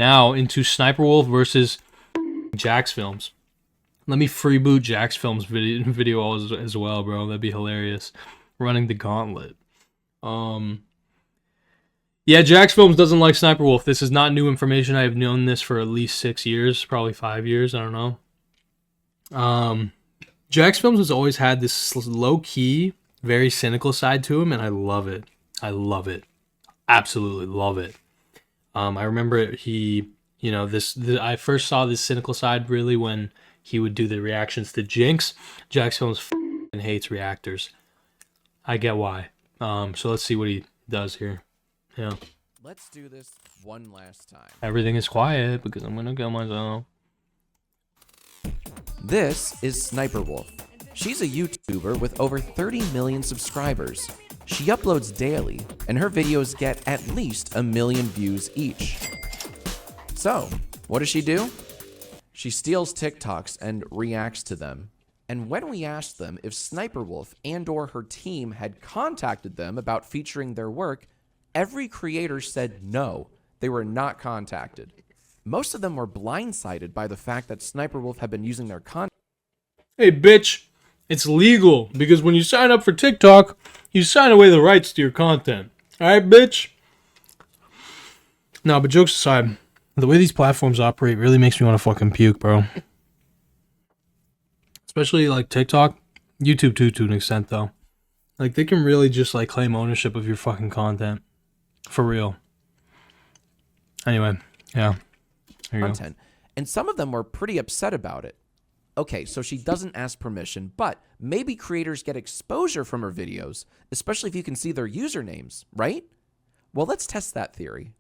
now into Sssniperwolf versus Jacksfilms. Let me freeboot Jacksfilms video as well, bro. That'd be hilarious. Running the gauntlet. Yeah, Jacksfilms doesn't like Sssniperwolf. This is not new information. I have known this for at least 6 years, probably 5 years. I don't know. Jacksfilms has always had this low-key, very cynical side to him, and I love it. I love it. Absolutely love it. I remember I first saw this cynical side really when he would do the reactions to Jinx. Jacksfilms hates reactors. I get why. So let's see what he does here. Yeah. Let's do this one last time. Everything is quiet because I'm gonna kill myself. This is Sssniperwolf. She's a YouTuber with over 30 million subscribers. She uploads daily, and her videos get at least 1 million views each. So, what does she do? She steals TikToks and reacts to them. And when we asked them if Sssniperwolf and/or her team had contacted them about featuring their work, every creator said no, they were not contacted. Most of them were blindsided by the fact that Sssniperwolf had been using their content. Hey, bitch, it's legal because when you sign up for TikTok, you sign away the rights to your content. Alright, bitch? No, but jokes aside, the way these platforms operate really makes me want to fucking puke, bro. Especially like TikTok, YouTube too, to an extent though. Like they can really just like claim ownership of your fucking content. For real. Anyway, yeah. There you Content. And some of them were pretty upset about it. Okay, so she doesn't ask permission, but maybe creators get exposure from her videos, especially if you can see their usernames, right? Well, let's test that theory.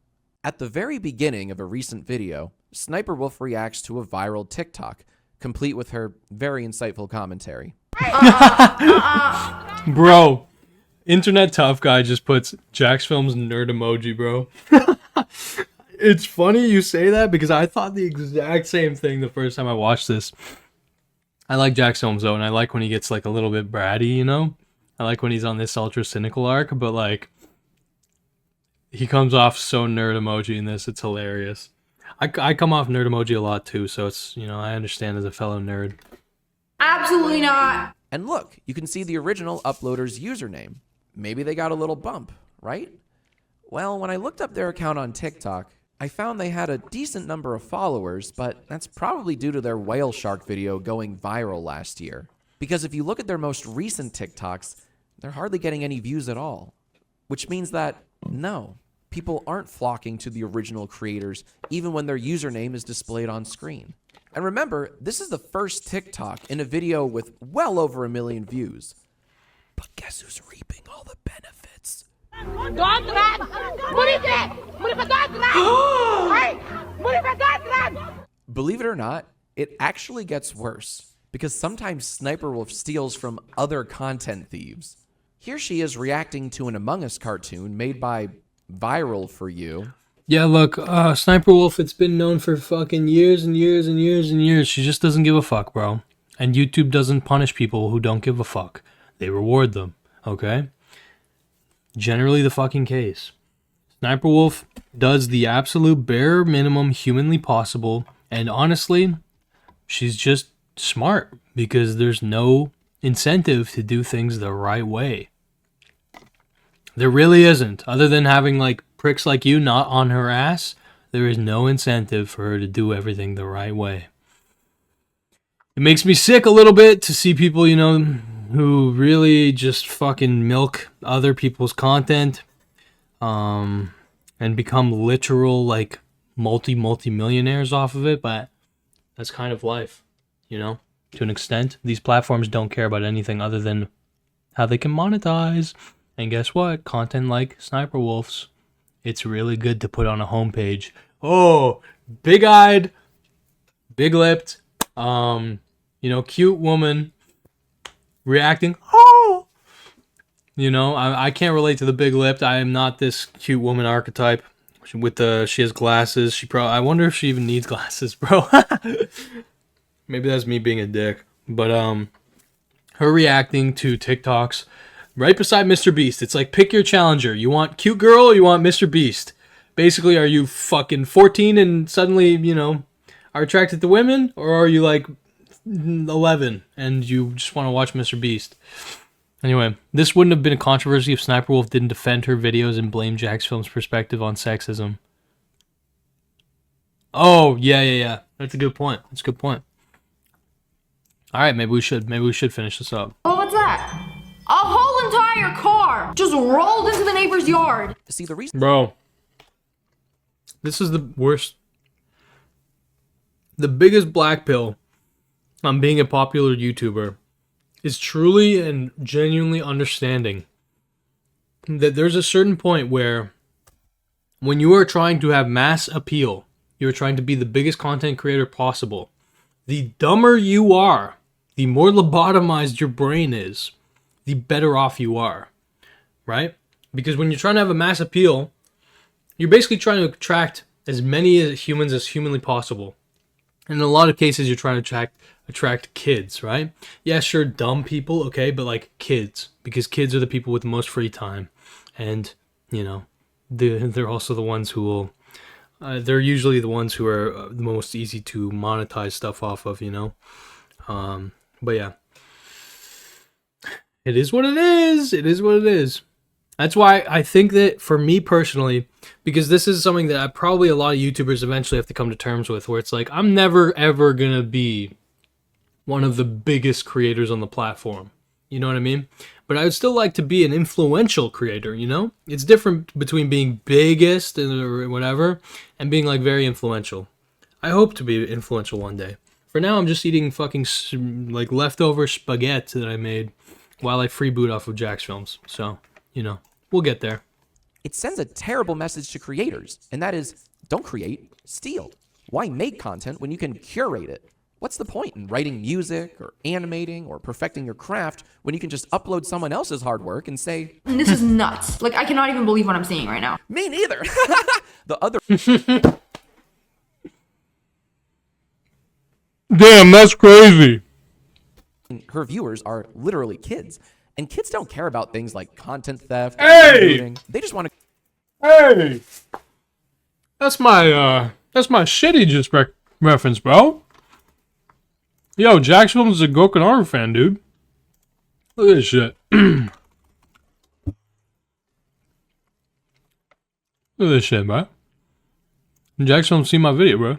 At the very beginning of a recent video, Sssniperwolf reacts to a viral TikTok, complete with her very insightful commentary. Bro, Internet Tough Guy just puts Jacksfilms nerd emoji, bro. It's funny you say that because I thought the exact same thing the first time I watched this. I like Jacksfilms though, and I like when he gets like a little bit bratty, you know? I like when he's on this ultra cynical arc, but like he comes off so nerd emoji in this, it's hilarious. I come off nerd emoji a lot too, so it's, you know, I understand as a fellow nerd. Absolutely not. And look, you can see the original uploader's username. Maybe they got a little bump, right? Well, when I looked up their account on TikTok, I found they had a decent number of followers, but that's probably due to their whale shark video going viral last year. Because if you look at their most recent TikToks, they're hardly getting any views at all. Which means that, no, people aren't flocking to the original creators even when their username is displayed on screen. And remember, this is the first TikTok in a video with well over 1 million views. But guess who's reaping all the benefits? Don't run! Believe it or not, it actually gets worse, because sometimes Sssniperwolf steals from other content thieves. Here she is reacting to an Among Us cartoon made by Viral for You. Yeah, look, Sssniperwolf, it's been known for fucking years and years and years and years. She just doesn't give a fuck, bro. And YouTube doesn't punish people who don't give a fuck. They reward them, okay? Generally the fucking case. Sssniperwolf does the absolute bare minimum humanly possible, and honestly, she's just smart because there's no incentive to do things the right way. There really isn't. Other than having like pricks like you not on her ass, there is no incentive for her to do everything the right way. It makes me sick a little bit to see people, you know, who really just fucking milk other people's content and become literal like multi-millionaires off of it, but that's kind of life, you know, to an extent. These platforms don't care about anything other than how they can monetize. And guess what? Content like Sssniperwolf's, it's really good to put on a homepage. Oh, big-eyed, big-lipped, you know, cute woman reacting. Oh, you know, I can't relate to the big-lipped. I am not this cute woman archetype. With she has glasses. I wonder if she even needs glasses, bro. Maybe that's me being a dick. But her reacting to TikToks right beside Mr. Beast. It's like, pick your challenger. You want cute girl or you want Mr. Beast? Basically, are you fucking 14 and suddenly, are attracted to women? Or are you like 11 and you just want to watch Mr. Beast? Anyway, this wouldn't have been a controversy if Sniperwolf didn't defend her videos and blame Jacksfilms' perspective on sexism. Oh, yeah. That's a good point. All right, maybe we should finish this up. Oh, what's that? A whole entire car just rolled into the neighbor's yard. See, the reason Bro, this is the worst. The biggest black pill on being a popular YouTuber is truly and genuinely understanding that there's a certain point where when you are trying to have mass appeal, you're trying to be the biggest content creator possible, the dumber you are, the more lobotomized your brain is, the better off you are, right? Because when you're trying to have a mass appeal, you're basically trying to attract as many humans as humanly possible. And in a lot of cases, you're trying to attract kids, right? Yeah, sure, dumb people, okay, but like kids, because kids are the people with the most free time, and they're also the ones who will. They're usually the ones who are the most easy to monetize stuff off of, But yeah, it is what it is. It is what it is. That's why I think that for me personally, because this is something that probably a lot of YouTubers eventually have to come to terms with, where it's like, I'm never ever gonna be one of the biggest creators on the platform. You know what I mean? But I would still like to be an influential creator, It's different between being biggest or whatever and being like very influential. I hope to be influential one day. For now, I'm just eating fucking like leftover spaghetti that I made while I freeboot off of Jacksfilms. So, we'll get there. it sends a terrible message to creators, and that is, don't create, steal. Why make content when you can curate it? What's the point in writing music or animating or perfecting your craft when you can just upload someone else's hard work and say, This is nuts. Like, I cannot even believe what I'm seeing right now. me neither. The other Damn, that's crazy. her viewers are literally kids, and kids don't care about things like content theft. Hey! Looting. They just want to. Hey! That's my shitty just reference, bro. Yo, Jacksfilms is a Gokanaru fan, dude. Look at this shit. Look at this shit, bro. Jacksfilms see my video, bro.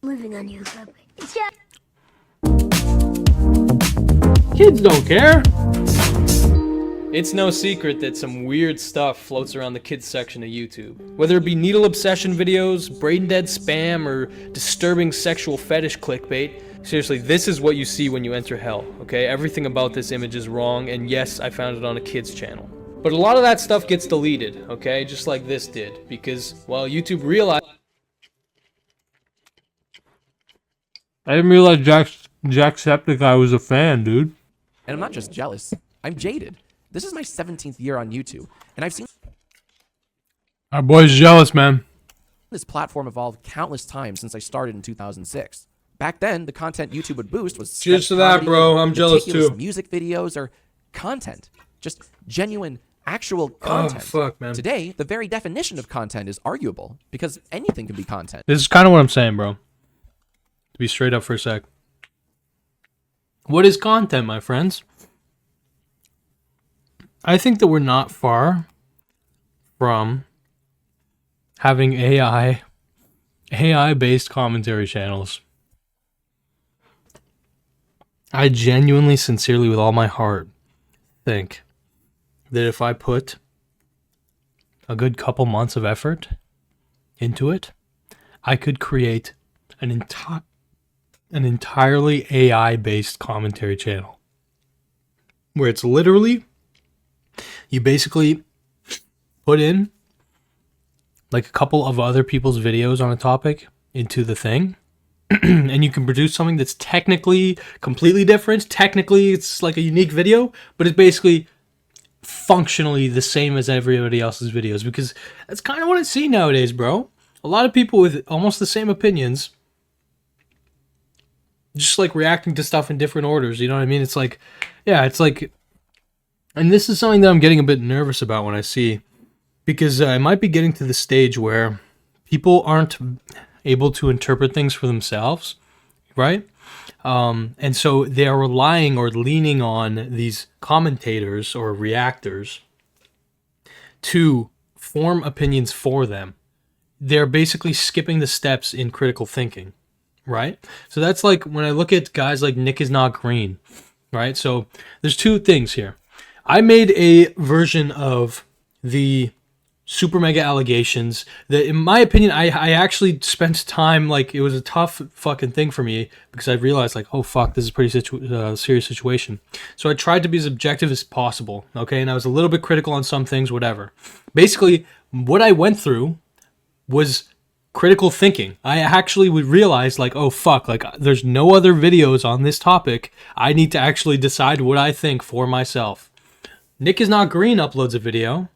Living on you, puppy. Kids don't care. It's no secret that some weird stuff floats around the kids section of YouTube. Whether it be needle obsession videos, brain dead spam, or disturbing sexual fetish clickbait. Seriously, this is what you see when you enter hell, okay? Everything about this image is wrong, and yes, I found it on a kid's channel. But a lot of that stuff gets deleted, okay? Just like this did, because, well, YouTube realized... I didn't realize Jacksepticeye was a fan, dude. And I'm not just jealous. I'm jaded. This is my 17th year on YouTube, and I've seen Our boy's jealous, man. this platform evolve countless times since I started in 2006. Back then, the content YouTube would boost was Cheers sketch to that, comedy, bro. I'm jealous, meticulous too. music videos or content, just genuine, actual content. Fuck, man. Today, the very definition of content is arguable because anything can be content. This is kind of what I'm saying, bro. To be straight up for a sec. What is content, my friends? I think that we're not far from having AI-based commentary channels. I genuinely, sincerely, with all my heart, think that if I put a good couple months of effort into it, I could create an entirely AI-based commentary channel. Where it's literally, you basically put in like a couple of other people's videos on a topic into the thing, and you can produce something that's technically completely different. Technically, it's like a unique video, but it's basically functionally the same as everybody else's videos, because that's kind of what I see nowadays, bro. A lot of people with almost the same opinions, just like reacting to stuff in different orders, you know what I mean? It's like, yeah, it's like, and this is something that I'm getting a bit nervous about when I see because it might be getting to the stage where people aren't able to interpret things for themselves, right? And so they are relying or leaning on these commentators or reactors to form opinions for them. They're basically skipping the steps in critical thinking, right? So that's like when I look at guys like Nick is Not Green, right? So there's two things here. I made a version of the super mega allegations that, in my opinion, I actually spent time, like, it was a tough fucking thing for me because I realized, like, oh fuck, this is a pretty serious situation. So I tried to be as objective as possible, okay? And I was a little bit critical on some things, whatever. Basically, what I went through was critical thinking. I actually would realize, like, oh fuck, like, there's no other videos on this topic. I need to actually decide what I think for myself. Nick is Not Green uploads a video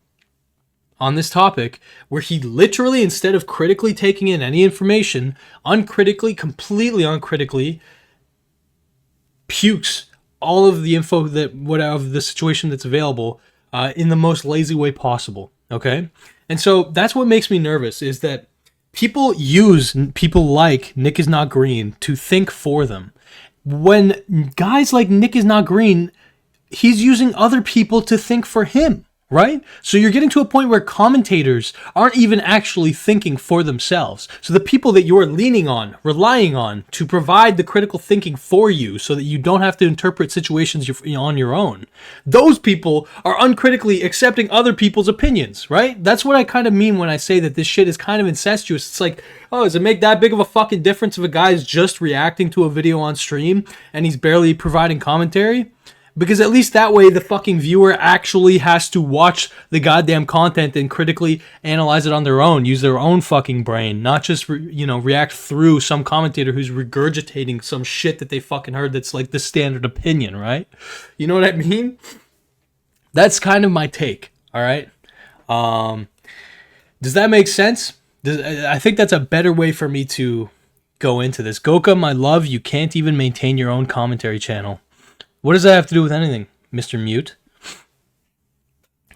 on this topic where he literally, instead of critically taking in any information, completely uncritically pukes all of the info of the situation that's available in the most lazy way possible. Okay? And so that's what makes me nervous, is that people use people like Nick is Not Green to think for them. When guys like Nick is Not Green, he's using other people to think for him. Right? So you're getting to a point where commentators aren't even actually thinking for themselves. So the people that you're leaning on, relying on to provide the critical thinking for you so that you don't have to interpret situations on your own, those people are uncritically accepting other people's opinions, right? That's what I kind of mean when I say that this shit is kind of incestuous. It's like, oh, does it make that big of a fucking difference if a guy is just reacting to a video on stream and he's barely providing commentary? Because at least that way the fucking viewer actually has to watch the goddamn content and critically analyze it on their own, use their own fucking brain, not just react through some commentator who's regurgitating some shit that they fucking heard that's like the standard opinion, right? You know what I mean? That's kind of my take, all right? Does that make sense? I think that's a better way for me to go into this. Goka, my love, you can't even maintain your own commentary channel. What does that have to do with anything, Mr. Mute?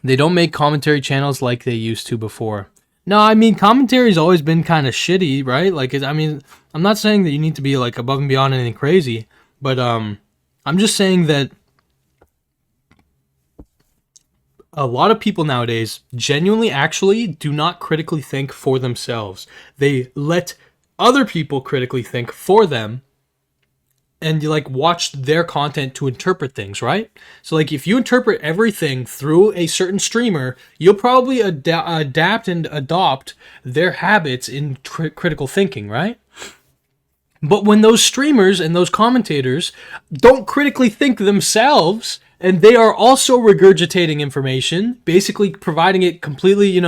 They don't make commentary channels like they used to before. No, I mean, commentary's always been kind of shitty, right? Like, I mean, I'm not saying that you need to be, like, above and beyond anything crazy, but I'm just saying that a lot of people nowadays genuinely actually do not critically think for themselves. They let other people critically think for them, and you like watch their content to interpret things, right? So like if you interpret everything through a certain streamer, you'll probably adapt and adopt their habits in critical thinking, right? But when those streamers and those commentators don't critically think themselves, and they are also regurgitating information, basically providing it completely,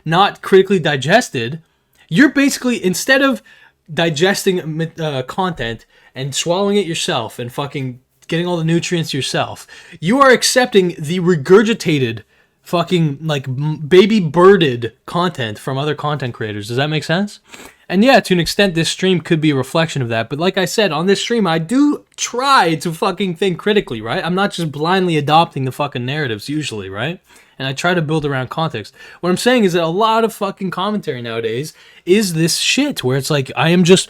not critically digested, you're basically, instead of digesting content and swallowing it yourself and fucking getting all the nutrients yourself, you are accepting the regurgitated fucking like baby birded content from other content creators. Does that make sense? And yeah, to an extent, this stream could be a reflection of that. But like I said, on this stream, I do try to fucking think critically, right? I'm not just blindly adopting the fucking narratives usually, right? And I try to build around context. What I'm saying is that a lot of fucking commentary nowadays is this shit where it's like, I am just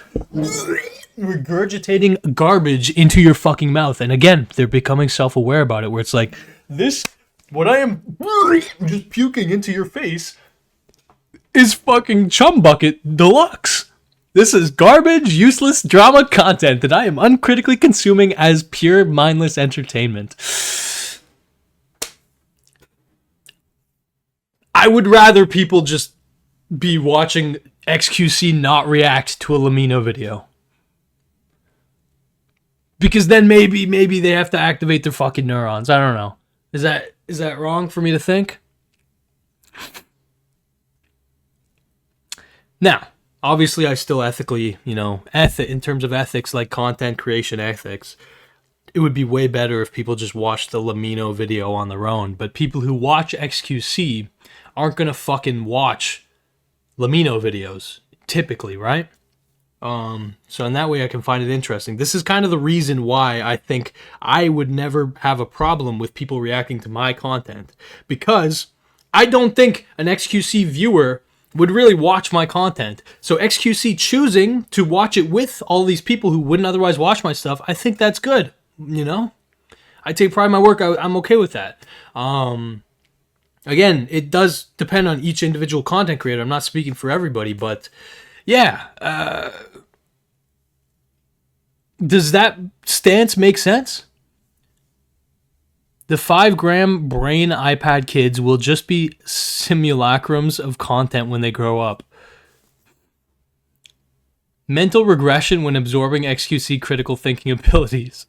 regurgitating garbage into your fucking mouth. And again, they're becoming self-aware about it, where it's like, what I am just puking into your face is fucking Chum Bucket Deluxe. This is garbage, useless drama content that I am uncritically consuming as pure mindless entertainment. I would rather people just be watching XQC not react to a Lamino video. Because then maybe they have to activate their fucking neurons. I don't know. Is that wrong for me to think? Now, obviously I still ethically, in terms of ethics, like content creation ethics, it would be way better if people just watched the Lamino video on their own. But people who watch XQC aren't going to fucking watch Lamino videos, typically, right? So in that way I can find it interesting. This is kind of the reason why I think I would never have a problem with people reacting to my content. Because I don't think an XQC viewer would really watch my content. So XQC choosing to watch it with all these people who wouldn't otherwise watch my stuff, I think that's good. You know, I take pride in my work. I'm okay with that. Again, it does depend on each individual content creator. I'm not speaking for everybody, but yeah. Does that stance make sense? The 5-gram brain iPad kids will just be simulacrums of content when they grow up. Mental regression when absorbing XQC critical thinking abilities.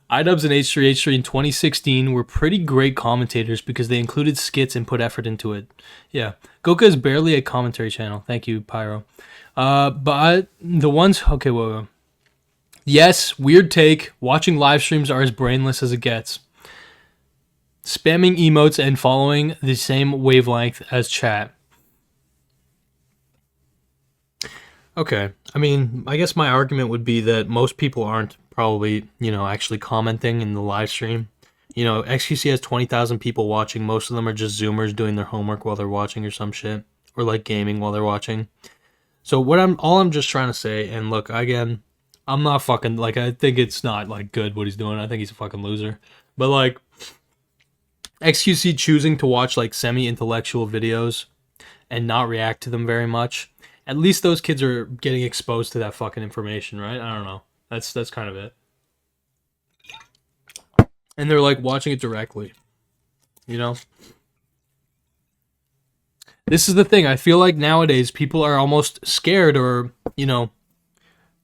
iDubbbz and H3H3 in 2016 were pretty great commentators because they included skits and put effort into it. Yeah. Goka is barely a commentary channel. Thank you, Pyro. But the ones... Okay, whoa. Yes, weird take. Watching live streams are as brainless as it gets. Spamming emotes and following the same wavelength as chat. Okay. I mean, I guess my argument would be that most people aren't probably, actually commenting in the live stream. XQC has 20,000 people watching. Most of them are just Zoomers doing their homework while they're watching or some shit. Or like gaming while they're watching. So all I'm just trying to say, and look, again, I'm not fucking, I think it's not, good what he's doing. I think he's a fucking loser. But, XQC choosing to watch, semi-intellectual videos and not react to them very much, at least those kids are getting exposed to that fucking information, right? I don't know. That's kind of it. And they're, watching it directly. This is the thing. I feel like nowadays people are almost scared or,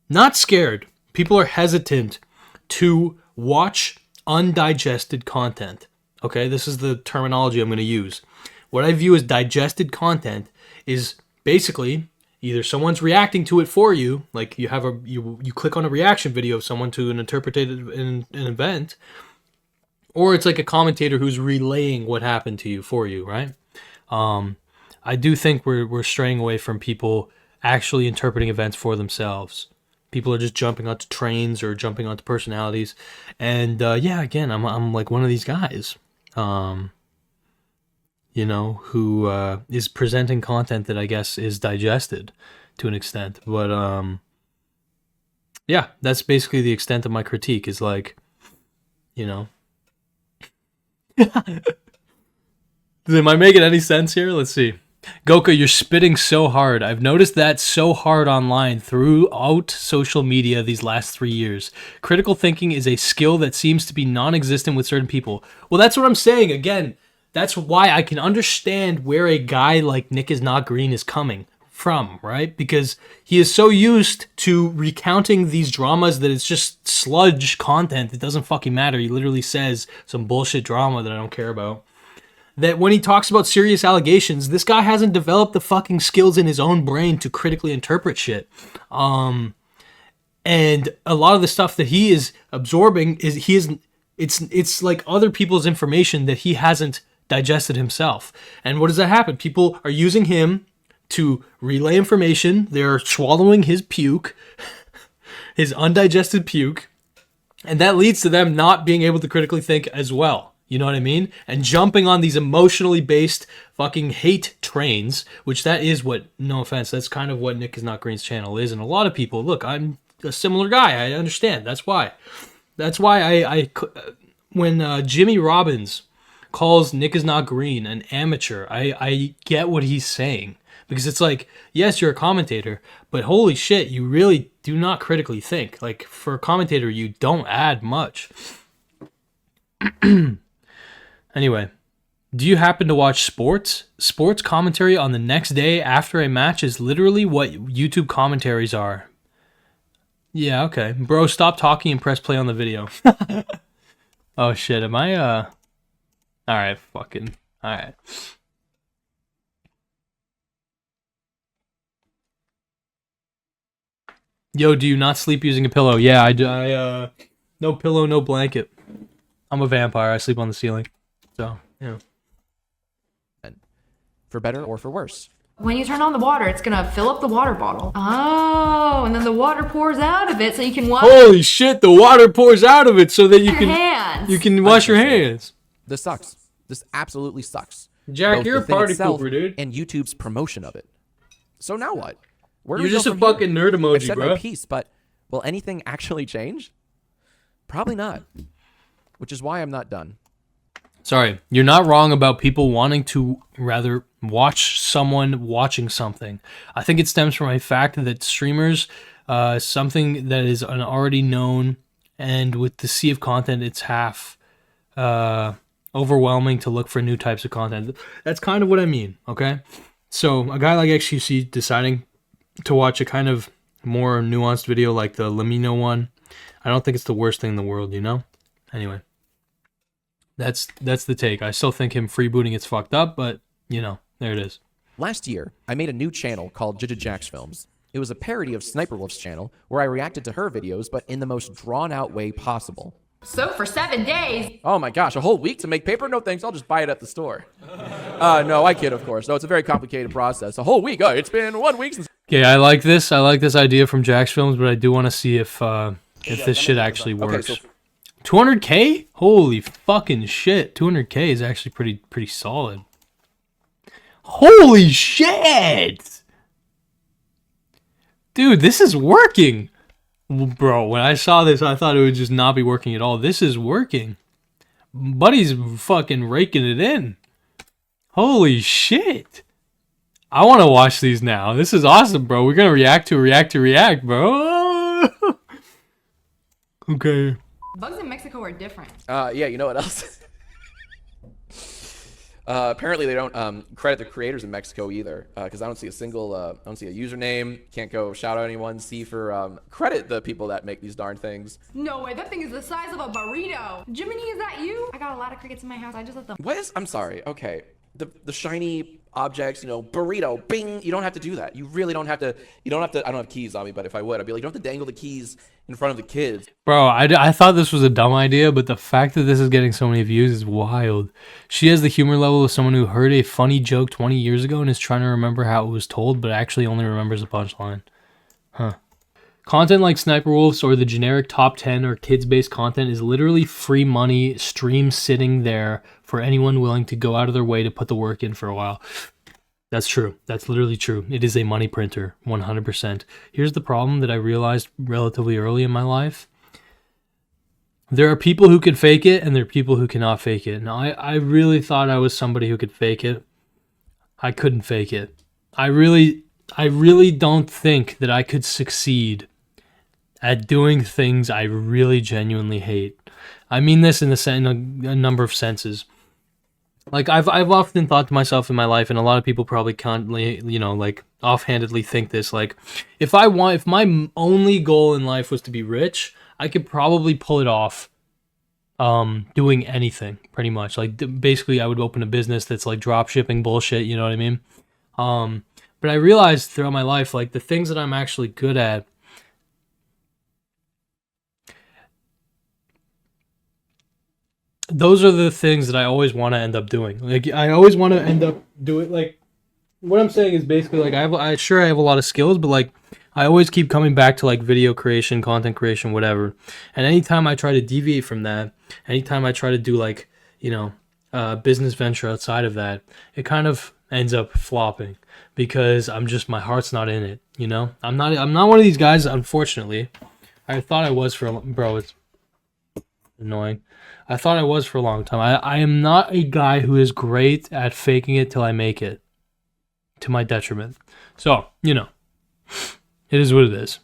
not scared. People are hesitant to watch undigested content. Okay, this is the terminology I'm going to use. What I view as digested content is basically either someone's reacting to it for you, like you click on a reaction video of someone to an interpreted an event, or it's like a commentator who's relaying what happened to you for you, right? I do think we're straying away from people actually interpreting events for themselves. People are just jumping onto trains or jumping onto personalities. And again, I'm like one of these guys, who is presenting content that I guess is digested to an extent. But yeah, that's basically the extent of my critique is am I making any sense here? Let's see. Goka, you're spitting so hard. I've noticed that so hard online throughout social media these last 3 years. Critical thinking is a skill that seems to be non-existent with certain people. Well, that's what I'm saying. Again, that's why I can understand where a guy like Nick is Not Green is coming from, right? Because he is so used to recounting these dramas that it's just sludge content. It doesn't fucking matter. He literally says some bullshit drama that I don't care about. That when he talks about serious allegations, this guy hasn't developed the fucking skills in his own brain to critically interpret shit. And a lot of the stuff that he is absorbing it's like other people's information that he hasn't digested himself. And what does that happen? People are using him to relay information. They're swallowing his puke, his undigested puke, and that leads to them not being able to critically think as well. You know what I mean? And jumping on these emotionally based fucking hate trains, which that is what, no offense, that's kind of what Nick is Not Green's channel is. And a lot of people, look, I'm a similar guy. I understand. That's why when Jimmy Robbins calls Nick is Not Green an amateur, I get what he's saying. Because it's like, yes, you're a commentator, but holy shit, you really do not critically think. For a commentator, you don't add much. Anyway, do you happen to watch sports? Sports commentary on the next day after a match is literally what YouTube commentaries are. Yeah, okay. Bro, stop talking and press play on the video. Oh shit, am I Alright, fucking alright. Yo, do you not sleep using a pillow? Yeah, I do. No pillow, no blanket. I'm a vampire. I sleep on the ceiling. So, yeah. For better or for worse. When you turn on the water, it's gonna fill up the water bottle. Oh, and then the water pours out of it so you can wash Holy shit, the water pours out of it so that you your hands. You can wash your hands. This sucks. This absolutely sucks. Jack, both you're the a thing party itself pooper, dude. and YouTube's promotion of it. So now what? Where do You're we go just a from here? fucking nerd I've emoji, said my bro. piece, but will anything actually change? Probably not. Which is why I'm not done. Sorry, you're not wrong about people wanting to rather watch someone watching something. I think it stems from a fact that streamers, something that is an already known, and with the sea of content, it's half overwhelming to look for new types of content. That's kind of what I mean, okay? So a guy like XQC deciding to watch a kind of more nuanced video like the Lamino one, I don't think it's the worst thing in the world, you know? Anyway. That's the take. I still think him freebooting it's fucked up, but, you know, there it is. Last year, I made a new channel called Jacksfilms. It was a parody of Sssniperwolf's channel where I reacted to her videos, but in the most drawn-out way possible. So for 7 days. Oh my gosh, a whole week to make paper? No thanks, I'll just buy it at the store. No, I kid, of course. No, it's a very complicated process. A whole week? Oh, it's been 1 week since... Okay, I like this. I like this idea from Jacksfilms, but I do want to see if this shit actually works. Okay, so 200K? Holy fucking shit. 200K is actually pretty solid. Holy shit! Dude, this is working. Bro, when I saw this, I thought it would just not be working at all. This is working. Buddy's fucking raking it in. Holy shit. I want to watch these now. This is awesome, bro. We're going to react, bro. Okay. Bugs in Mexico are different. yeah, you know what else? Apparently they don't credit the creators in Mexico either, because I don't see a single, I don't see a username. Can't go shout out anyone. See for credit the people that make these darn things. No way, that thing is the size of a burrito. Jiminy, is that you? I got a lot of crickets in my house. I just let them. What is? I'm sorry. Okay, the shiny objects, you know, burrito, bing. You don't have to do that. You really don't have to. You don't have to. I don't have keys on me, but if I would, I'd be like, you don't have to dangle the keys in front of the kids. Bro, I thought this was a dumb idea, but the fact that this is getting so many views is wild. She has the humor level of someone who heard a funny joke 20 years ago and is trying to remember how it was told, but actually only remembers the punchline. Huh. Content like Sniperwolf's or the generic top 10 or kids-based content is literally free money stream sitting there for anyone willing to go out of their way to put the work in for a while. That's true. That's literally true. It is a money printer, 100%. Here's the problem that I realized relatively early in my life. There are people who can fake it, and there are people who cannot fake it. Now, I really thought I was somebody who could fake it. I couldn't fake it. I really don't think that I could succeed at doing things I really genuinely hate. I mean this in a number of senses. Like I've often thought to myself in my life, and a lot of people probably can't, you know, like offhandedly think this. Like, if my only goal in life was to be rich, I could probably pull it off. Doing anything pretty much. Like basically, I would open a business that's like drop shipping bullshit. You know what I mean? But I realized throughout my life, like the things that I'm actually good at. Those are the things that I always want to end up doing. Like I always want to end up doing. Like what I'm saying is basically like I have a lot of skills, but like I always keep coming back to like video creation, content creation, whatever. And anytime I try to deviate from that, anytime I try to do like, you know, business venture outside of that, it kind of ends up flopping because my heart's not in it. You know, I'm not one of these guys. Unfortunately, I thought I was bro. It's annoying. I thought I was for a long time. I am not a guy who is great at faking it till I make it, to my detriment. So, you know, it is what it is.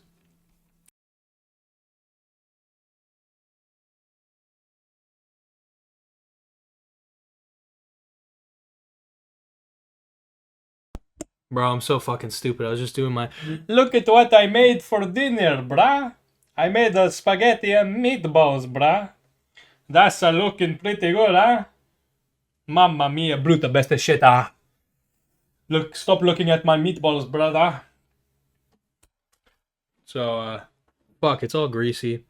Bro, I'm so fucking stupid. I was just doing my... Look at what I made for dinner, brah. I made a spaghetti and meatballs, brah. That's looking pretty good, huh? Mamma mia, bruta bestecetta. Look, stop looking at my meatballs, brother. So, fuck, it's all greasy.